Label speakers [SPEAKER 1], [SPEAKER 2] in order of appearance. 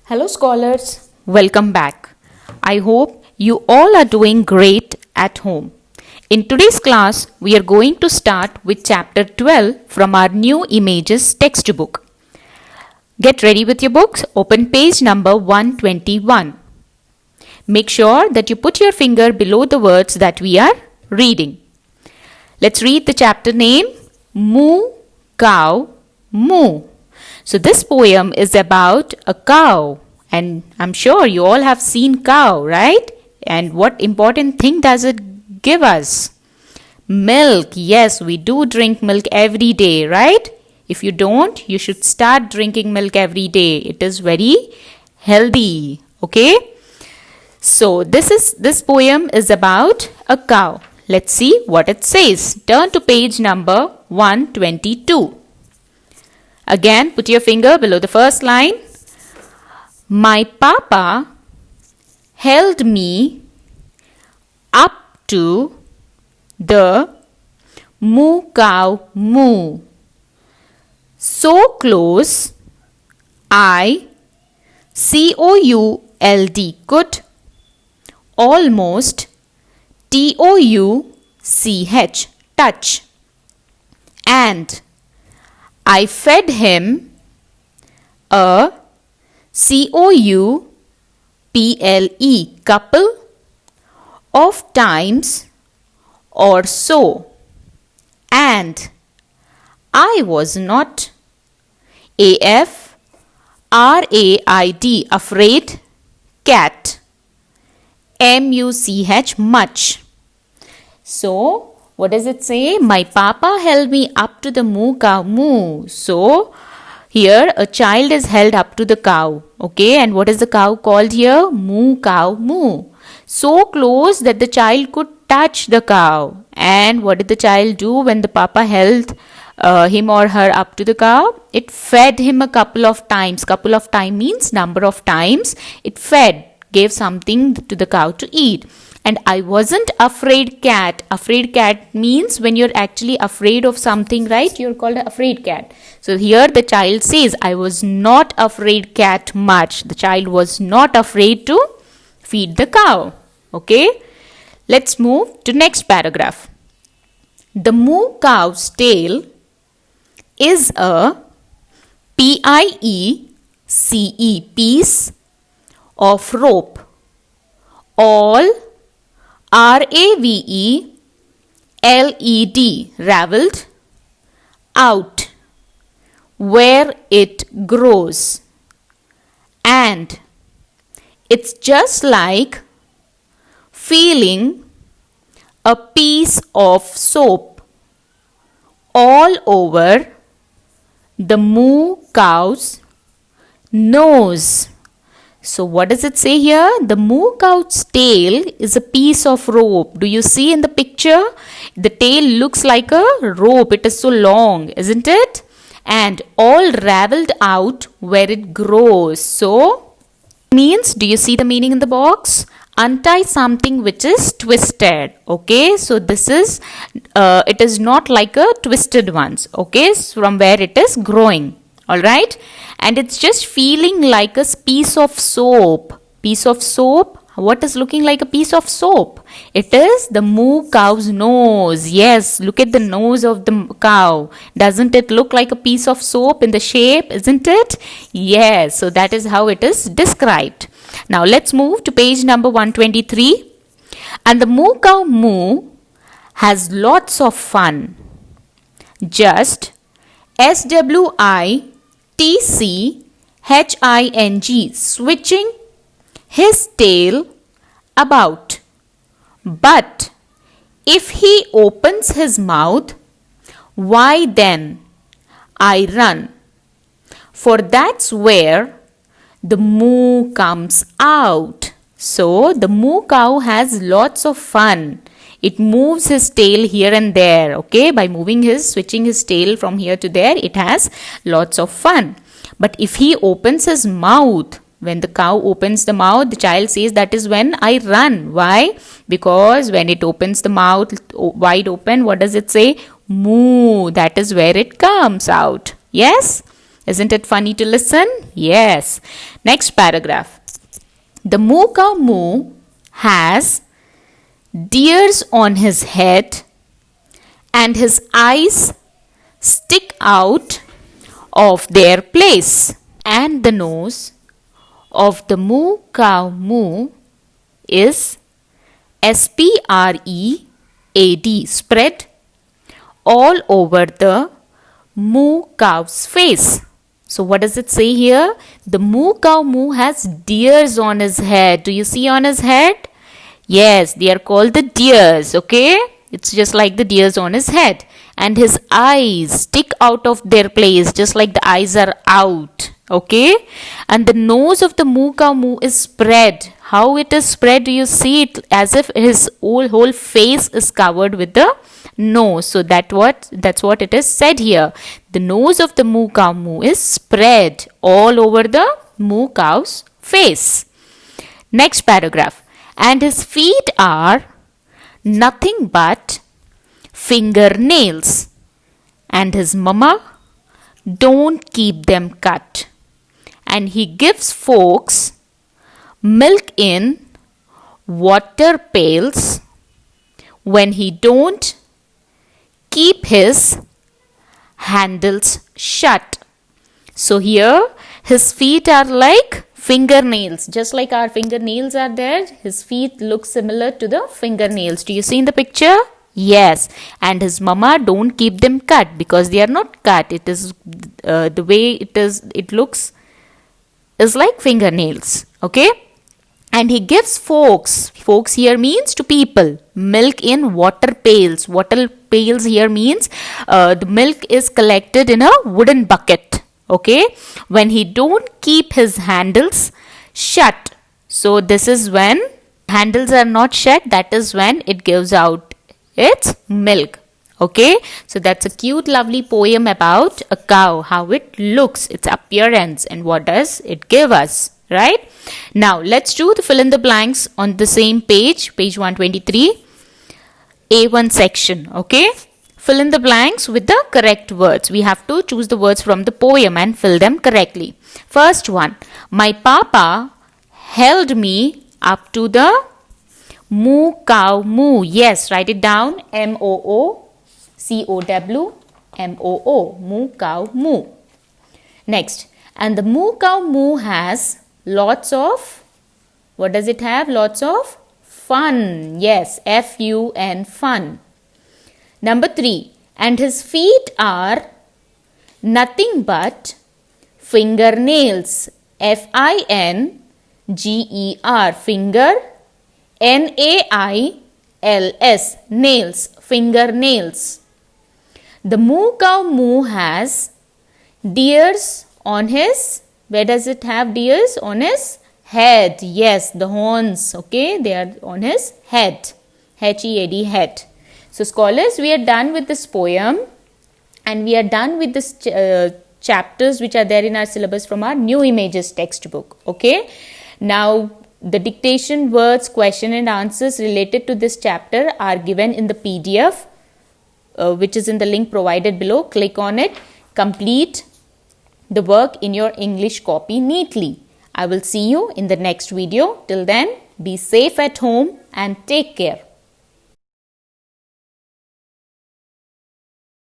[SPEAKER 1] Hello, scholars. Welcome back. I hope you all are doing great at home. In today's class, we are going to start with chapter 12 from our new images textbook. Get ready with your books. Open page number 121. Make sure that you put your finger below the words that we are reading. Let's read the chapter name, Moo, Cow, Moo. So this poem is about a cow, and I'm sure you all have seen cow, right? And what important thing does it give us? Milk. Yes, we do drink milk every day, right? If you don't, you should start drinking milk every day. It is very healthy, okay? So this poem is about a cow. Let's see what it says. Turn to page number 122. Again, put your finger below the first line. My papa held me up to the moo cow moo. So close, I could, could, almost touch, touch, and I fed him a couple of times or so, and I was not afraid cat much. So what does it say? My papa held me up to the moo cow moo. So here a child is held up to the cow. Okay, and what is the cow called here? Moo cow moo. So close that the child could touch the cow. And what did the child do when the papa held him or her up to the cow? It fed him a couple of times. Couple of time means number of times. It fed, gave something to the cow to eat. And I wasn't afraid cat. Afraid cat means when you're actually afraid of something, right? You're called an afraid cat. So here the child says, I was not afraid cat much. The child was not afraid to feed the cow. Okay? Let's move to next paragraph. The moo cow's tail is a piece of rope. All raveled out where it grows, and it's just like feeling a piece of soap all over the moo cow's nose. So what does it say here? The moo cow's tail is a piece of rope. Do you see in the picture? The tail looks like a rope. It is so long, isn't it? And all raveled out where it grows. So means, do you see the meaning in the box? Untie something which is twisted. Okay, so this is it is not like a twisted ones. Okay, from where it is growing. All right, and it's just feeling like a piece of soap. Piece of soap. What is looking like a piece of soap? It is the moo cow's nose. Yes, look at the nose of the cow. Doesn't it look like a piece of soap in the shape? Isn't it? Yes, so that is how it is described. Now let's move to page number 123. And the moo cow moo has lots of fun. Just SWITCHING, switching his tail about. But if he opens his mouth, why then I run. For that's where the moo comes out. So the moo cow has lots of fun. It moves his tail here and there, okay? By switching his tail from here to there, it has lots of fun. But if he opens his mouth, when the cow opens the mouth, the child says that is when I run. Why? Because when it opens the mouth wide open, what does it say? Moo. That is where it comes out. Yes? Isn't it funny to listen? Yes. Next paragraph. The moo cow moo has deers on his head and his eyes stick out of their place. And the nose of the moo cow moo is spread, spread all over the moo cow's face. So what does it say here? The moo cow moo has deers on his head. Do you see on his head? Yes, they are called the deers, okay? It's just like the deers on his head. And his eyes stick out of their place, just like the eyes are out, okay? And the nose of the moo cow moo is spread. How it is spread? Do you see it? As if his whole face is covered with the nose. So that's what it is said here. The nose of the moo cow moo is spread all over the moo cow's face. Next paragraph. And his feet are nothing but fingernails, and his mama don't keep them cut. And he gives folks milk in water pails when he don't keep his handles shut. So here his feet are like fingernails, just like our fingernails are there. His feet look similar to the fingernails. Do you see in the picture? Yes. And his mama don't keep them cut because they are not cut. It is the way it looks is like fingernails. Okay. And he gives folks here means to people, milk in water pails. Water pails here means the milk is collected in a wooden bucket. Okay, when he don't keep his handles shut. So this is when handles are not shut, that is when it gives out its milk. Okay, so that's a cute lovely poem about a cow, how it looks, its appearance, and what does it give us, right? Now let's do the fill in the blanks on the same page 123, A1 section. Okay, fill in the blanks with the correct words. We have to choose the words from the poem and fill them correctly. First one, my papa held me up to the moo cow moo. Yes, write it down. M-O-O-C-O-W-M-O-O. Moo cow moo. Next, and the moo cow moo has lots of, what does it have? Lots of fun. Yes, F-U-N, fun. Number 3, and his feet are nothing but fingernails. F-I-N-G-E-R, finger, N-A-I-L-S, nails, fingernails. The moo cow moo has deers on his, where does it have deers? On his head. Yes, the horns, okay, they are on his head. H-E-A-D, head. So scholars, we are done with this poem and we are done with this chapters which are there in our syllabus from our New Images textbook. Okay. Now the dictation, words, question and answers related to this chapter are given in the PDF which is in the link provided below. Click on it. Complete the work in your English copy neatly. I will see you in the next video. Till then, be safe at home and take care.